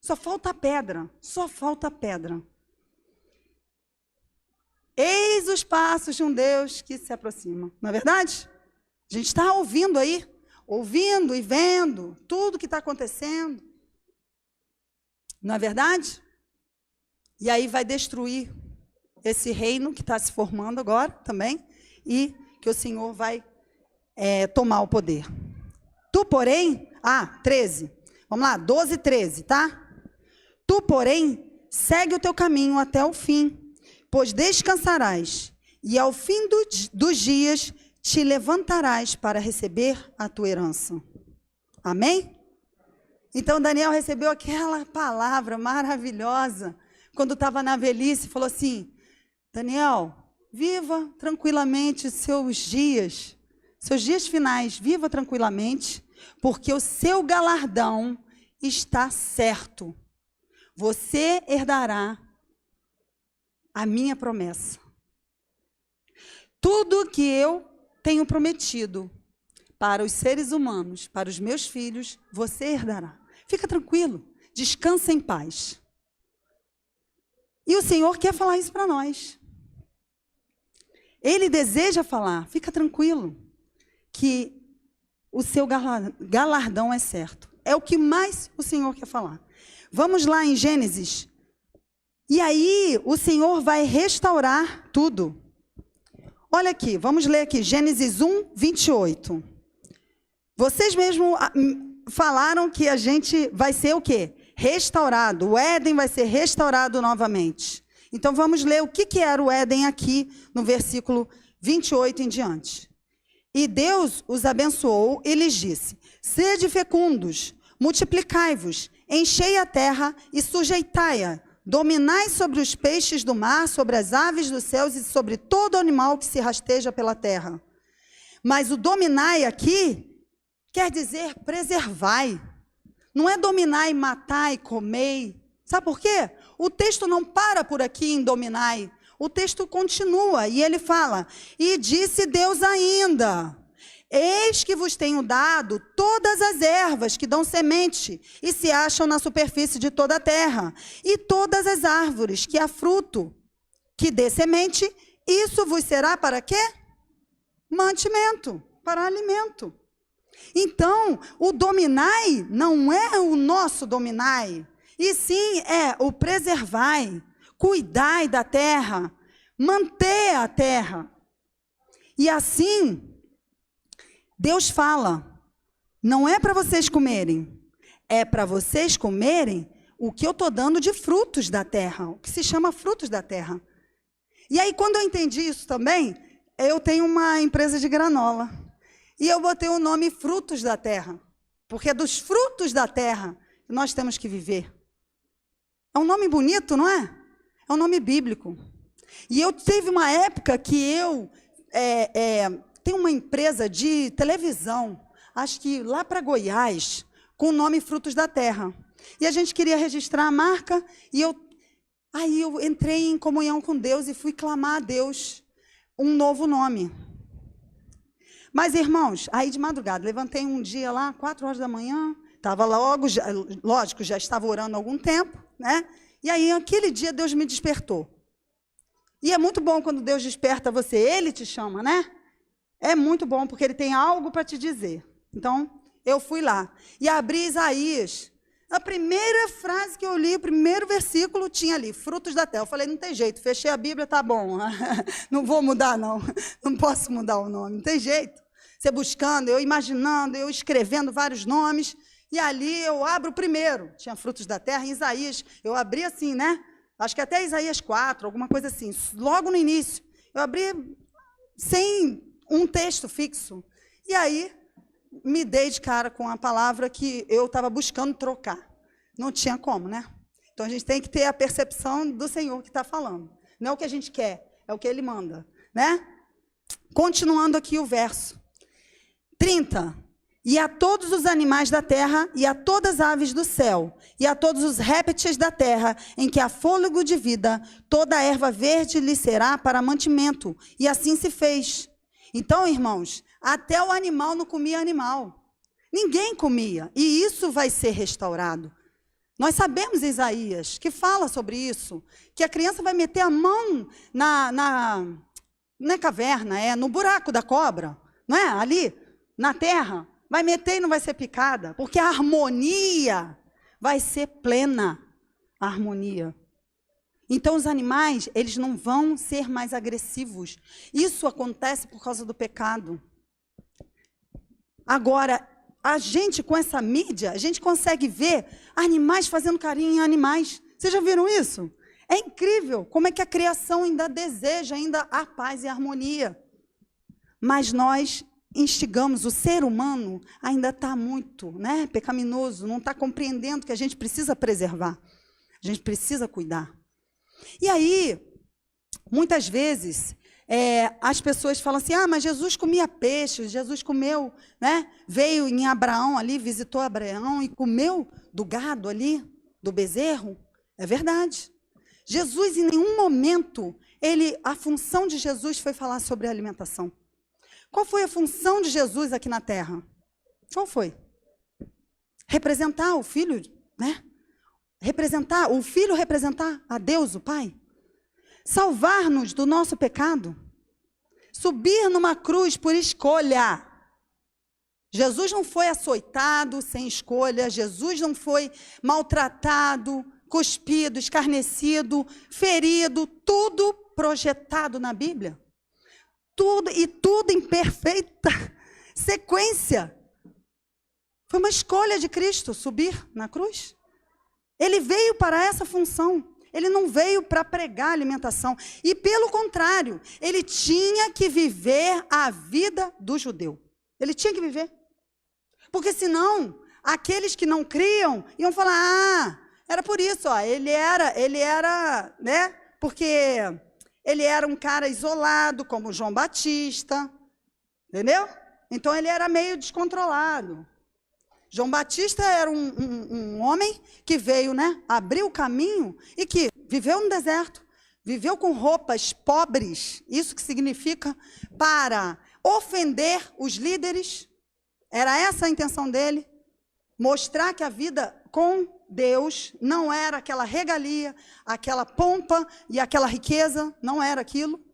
Só falta a pedra, só falta a pedra. Eis os passos de um Deus que se aproxima. Não é verdade? A gente está ouvindo aí, ouvindo e vendo tudo que está acontecendo. Não é verdade? E aí vai destruir esse reino que está se formando agora também, e que o Senhor vai tomar o poder. Tu, porém, 13, vamos lá, 12, 13, tá? Tu, porém, segue o teu caminho até o fim, pois descansarás, e ao fim dos dias te levantarás para receber a tua herança. Amém? Então Daniel recebeu aquela palavra maravilhosa, quando estava na velhice, falou assim: Daniel, viva tranquilamente seus dias finais, viva tranquilamente, porque o seu galardão está certo. Você herdará a minha promessa. Tudo que eu tenho prometido para os seres humanos, para os meus filhos, você herdará. Fica tranquilo, descansa em paz. E o Senhor quer falar isso para nós. Ele deseja falar, fica tranquilo, que o seu galardão é certo. É o que mais o Senhor quer falar. Vamos lá em Gênesis. E aí o Senhor vai restaurar tudo. Olha aqui, vamos ler aqui, Gênesis 1, 28. Vocês mesmos falaram que a gente vai ser o quê? Restaurado. O Éden vai ser restaurado novamente. Então vamos ler o que era o Éden aqui no versículo 28 em diante. E Deus os abençoou e lhes disse: sede fecundos, multiplicai-vos, enchei a terra e sujeitai-a, dominai sobre os peixes do mar, sobre as aves dos céus e sobre todo animal que se rasteja pela terra. Mas o dominai aqui quer dizer preservai. Não é dominar e matar e comer. Sabe por quê? O texto não para por aqui em dominai. O texto continua e ele fala: e disse Deus ainda: eis que vos tenho dado todas as ervas que dão semente e se acham na superfície de toda a terra, e todas as árvores que há fruto, que dê semente, isso vos será para quê? Mantimento, para alimento. Então, o dominai não é o nosso dominai, e sim é o preservai, cuidai da terra, manter a terra. E assim, Deus fala, não é para vocês comerem, é para vocês comerem o que eu estou dando de frutos da terra, o que se chama frutos da terra. E aí, quando eu entendi isso também, eu tenho uma empresa de granola. E eu botei o nome Frutos da Terra, porque é dos frutos da terra que nós temos que viver. É um nome bonito, não é? É um nome bíblico. E eu tive uma época que eu tenho uma empresa de televisão, acho que lá para Goiás, com o nome Frutos da Terra. E a gente queria registrar a marca, e aí eu entrei em comunhão com Deus e fui clamar a Deus um novo nome. Mas, irmãos, aí de madrugada, levantei um dia lá, 4 horas da manhã, estava logo, lógico, já estava orando há algum tempo, né? E aí, aquele dia, Deus me despertou. E é muito bom quando Deus desperta você, Ele te chama, né? É muito bom, porque Ele tem algo para te dizer. Então, eu fui lá e abri Isaías. A primeira frase que eu li, o primeiro versículo, tinha ali, frutos da terra. Eu falei, não tem jeito, fechei a Bíblia, tá bom. Não vou mudar, não. Não posso mudar o nome, não tem jeito. Você buscando, eu imaginando, eu escrevendo vários nomes. E ali eu abro o primeiro. Tinha frutos da terra em Isaías. Eu abri assim, né? Acho que até Isaías 4, alguma coisa assim. Logo no início. Eu abri sem um texto fixo. E aí me dei de cara com a palavra que eu estava buscando trocar. Não tinha como, né? Então, a gente tem que ter a percepção do Senhor que está falando. Não é o que a gente quer, é o que Ele manda, né? Continuando aqui o verso. 30. E a todos os animais da terra, e a todas as aves do céu, e a todos os répteis da terra, em que há fôlego de vida, toda a erva verde lhe será para mantimento. E assim se fez. Então, irmãos, até o animal não comia animal. Ninguém comia. E isso vai ser restaurado. Nós sabemos Isaías, que fala sobre isso, que a criança vai meter a mão não é caverna, é no buraco da cobra, não é? Ali, na terra, vai meter e não vai ser picada, porque a harmonia vai ser plena, a harmonia. Então, os animais, eles não vão ser mais agressivos. Isso acontece por causa do pecado. Agora, a gente, com essa mídia, a gente consegue ver animais fazendo carinho em animais. Vocês já viram isso? É incrível como é que a criação ainda deseja ainda a paz e a harmonia. Mas nós instigamos, o ser humano ainda está muito, né, pecaminoso, não está compreendendo que a gente precisa preservar, a gente precisa cuidar. E aí, muitas vezes, as pessoas falam assim, mas Jesus comia peixe, Jesus comeu, né, veio em Abraão ali, visitou Abraão e comeu do gado ali, do bezerro. É verdade. Jesus, em nenhum momento, a função de Jesus foi falar sobre a alimentação. Qual foi a função de Jesus aqui na terra? Qual foi? Representar o Filho, né? Representar a Deus, o Pai. Salvar-nos do nosso pecado. Subir numa cruz por escolha. Jesus não foi açoitado sem escolha. Jesus não foi maltratado, cuspido, escarnecido, ferido. Tudo projetado na Bíblia. Tudo em perfeita sequência. Foi uma escolha de Cristo subir na cruz. Ele veio para essa função. Ele não veio para pregar alimentação. E, pelo contrário, ele tinha que viver a vida do judeu. Ele tinha que viver. Porque, senão, aqueles que não criam iam falar, era por isso, ele era, né? Porque ele era um cara isolado, como João Batista, entendeu? Então, ele era meio descontrolado. João Batista era um homem que veio, né, abrir o caminho e que viveu no deserto, viveu com roupas pobres, isso que significa para ofender os líderes. Era essa a intenção dele, mostrar que a vida com Deus não era aquela regalia, aquela pompa e aquela riqueza, não era aquilo,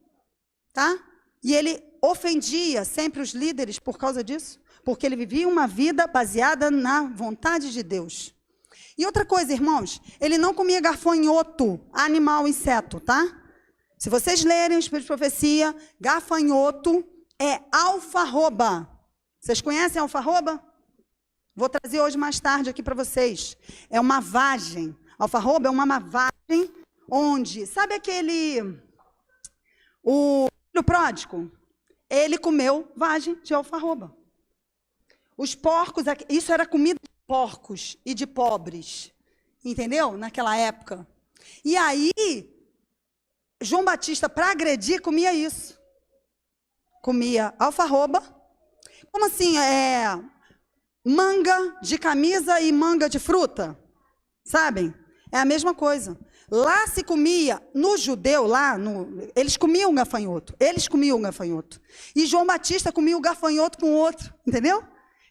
tá? E ele ofendia sempre os líderes por causa disso, porque ele vivia uma vida baseada na vontade de Deus. E outra coisa, irmãos, ele não comia gafanhoto, animal, inseto, tá? Se vocês lerem o Espírito de Profecia, gafanhoto é alfarroba. Vocês conhecem alfarroba? Vou trazer hoje mais tarde aqui para vocês. É uma vagem. Alfarroba é uma vagem onde, sabe o filho pródigo? Ele comeu vagem de alfarroba. Os porcos, isso era comida de porcos e de pobres, entendeu? Naquela época. E aí, João Batista, para agredir, comia isso. Comia alfarroba. Como assim? Manga de camisa e manga de fruta. Sabem? É a mesma coisa. Lá se comia, no judeu, eles comiam gafanhoto. E João Batista comia o gafanhoto com o outro, entendeu?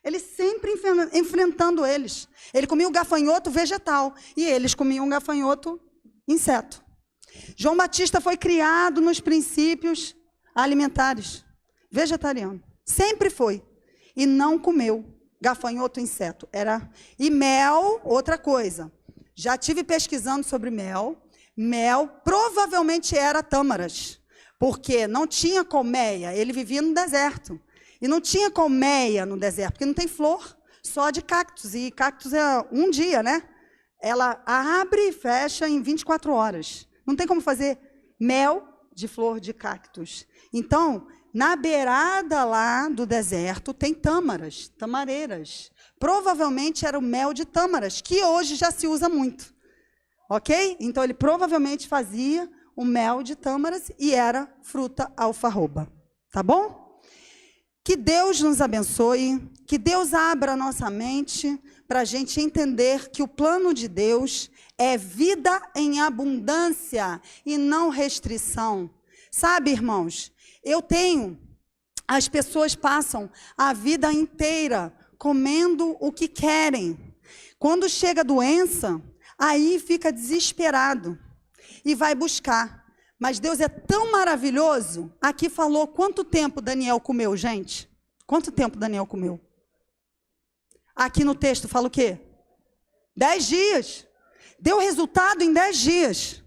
Ele sempre enfrentando eles. Ele comia o gafanhoto vegetal e eles comiam o gafanhoto inseto. João Batista foi criado nos princípios alimentares, vegetariano. Sempre foi. E não comeu gafanhoto inseto. E mel, outra coisa. Já tive pesquisando sobre mel. Mel provavelmente era tâmaras, porque não tinha colmeia. Ele vivia no deserto. E não tinha colmeia no deserto, porque não tem flor, só de cactos. E cactos é um dia, né? Ela abre e fecha em 24 horas. Não tem como fazer mel de flor de cactos. Então, na beirada lá do deserto, tem tâmaras, tamareiras. Provavelmente era o mel de tâmaras, que hoje já se usa muito. Ok? Então, ele provavelmente fazia o mel de tâmaras e era fruta alfarroba. Tá bom? Que Deus nos abençoe, que Deus abra a nossa mente para a gente entender que o plano de Deus é vida em abundância e não restrição. Sabe, irmãos, as pessoas passam a vida inteira comendo o que querem. Quando chega a doença, aí fica desesperado e vai buscar. Mas Deus é tão maravilhoso. Aqui falou quanto tempo Daniel comeu, gente? Quanto tempo Daniel comeu? Aqui no texto fala o quê? 10 dias. Deu resultado em 10 dias.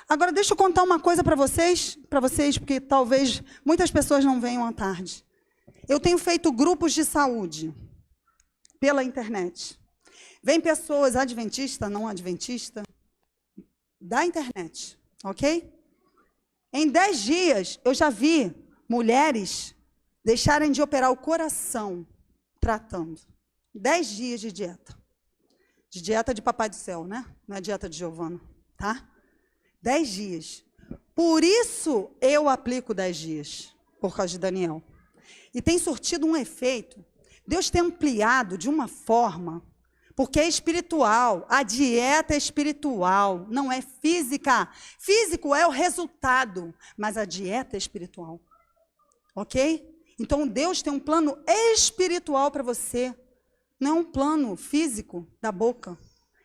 Agora deixa eu contar uma coisa para vocês, porque talvez muitas pessoas não venham à tarde. Eu tenho feito grupos de saúde pela internet. Vem pessoas adventistas, não adventistas, da internet, ok? Em 10 dias, eu já vi mulheres deixarem de operar o coração tratando. 10 dias de dieta. De dieta de Papai do Céu, né? Não é dieta de Giovana, tá? 10 dias. Por isso eu aplico 10 dias, por causa de Daniel. E tem surtido um efeito. Deus tem ampliado de uma forma, porque é espiritual. A dieta é espiritual, não é física. Físico é o resultado, mas a dieta é espiritual. Ok? Então Deus tem um plano espiritual para você. Não é um plano físico da boca.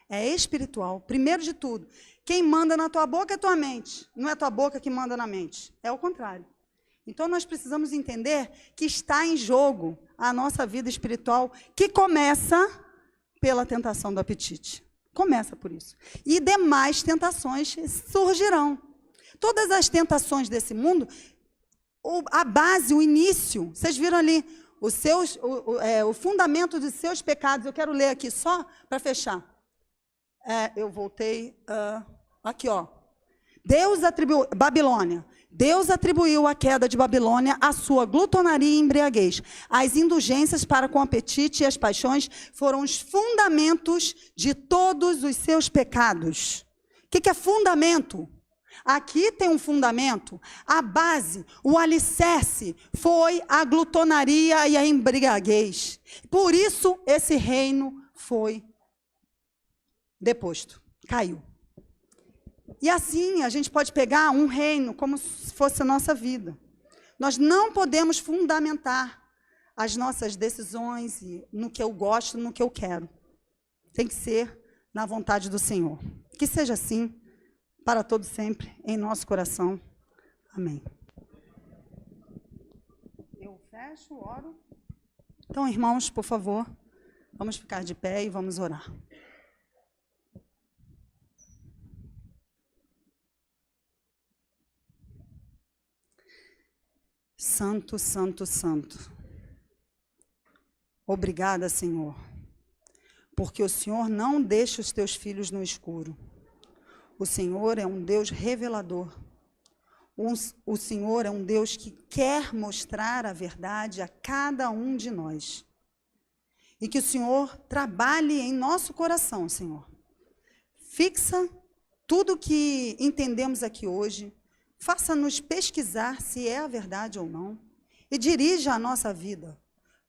É espiritual. Primeiro de tudo, quem manda na tua boca é tua mente. Não é a tua boca que manda na mente. É o contrário. Então nós precisamos entender que está em jogo a nossa vida espiritual, que começa pela tentação do apetite. Começa por isso. E demais tentações surgirão. Todas as tentações desse mundo, a base, o início, vocês viram ali, o fundamento dos seus pecados. Eu quero ler aqui só para fechar. Eu voltei, aqui ó. Babilônia. Deus atribuiu a queda de Babilônia à sua glutonaria e embriaguez. As indulgências para com o apetite e as paixões foram os fundamentos de todos os seus pecados. O que é fundamento? Aqui tem um fundamento. A base, o alicerce, foi a glutonaria e a embriaguez. Por isso, esse reino foi deposto, caiu. E assim, a gente pode pegar um reino como se fosse a nossa vida. Nós não podemos fundamentar as nossas decisões no que eu gosto, no que eu quero. Tem que ser na vontade do Senhor. Que seja assim, para todo sempre, em nosso coração. Amém. Eu fecho, oro. Então, irmãos, por favor, vamos ficar de pé e vamos orar. Santo, santo, santo. Obrigada, Senhor, porque o Senhor não deixa os teus filhos no escuro. O Senhor é um Deus revelador. O Senhor é um Deus que quer mostrar a verdade a cada um de nós. E que o Senhor trabalhe em nosso coração, Senhor. Fixa tudo que entendemos aqui hoje. Faça-nos pesquisar se é a verdade ou não. E dirija a nossa vida.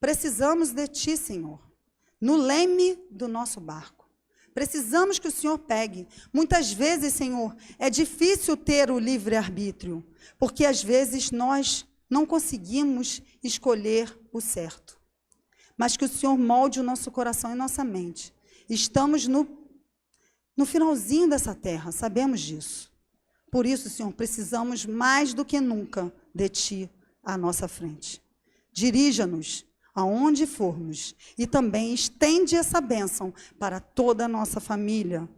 Precisamos de Ti, Senhor, no leme do nosso barco. Precisamos que o Senhor pegue. Muitas vezes, Senhor, é difícil ter o livre-arbítrio, porque às vezes nós não conseguimos escolher o certo. Mas que o Senhor molde o nosso coração e nossa mente. Estamos no finalzinho dessa terra, sabemos disso. Por isso, Senhor, precisamos mais do que nunca de Ti à nossa frente. Dirija-nos aonde formos e também estende essa bênção para toda a nossa família.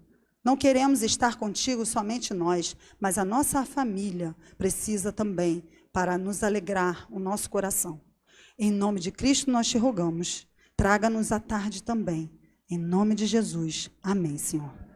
Não queremos estar contigo somente nós, mas a nossa família precisa também para nos alegrar o nosso coração. Em nome de Cristo nós te rogamos. Traga-nos à tarde também. Em nome de Jesus. Amém, Senhor.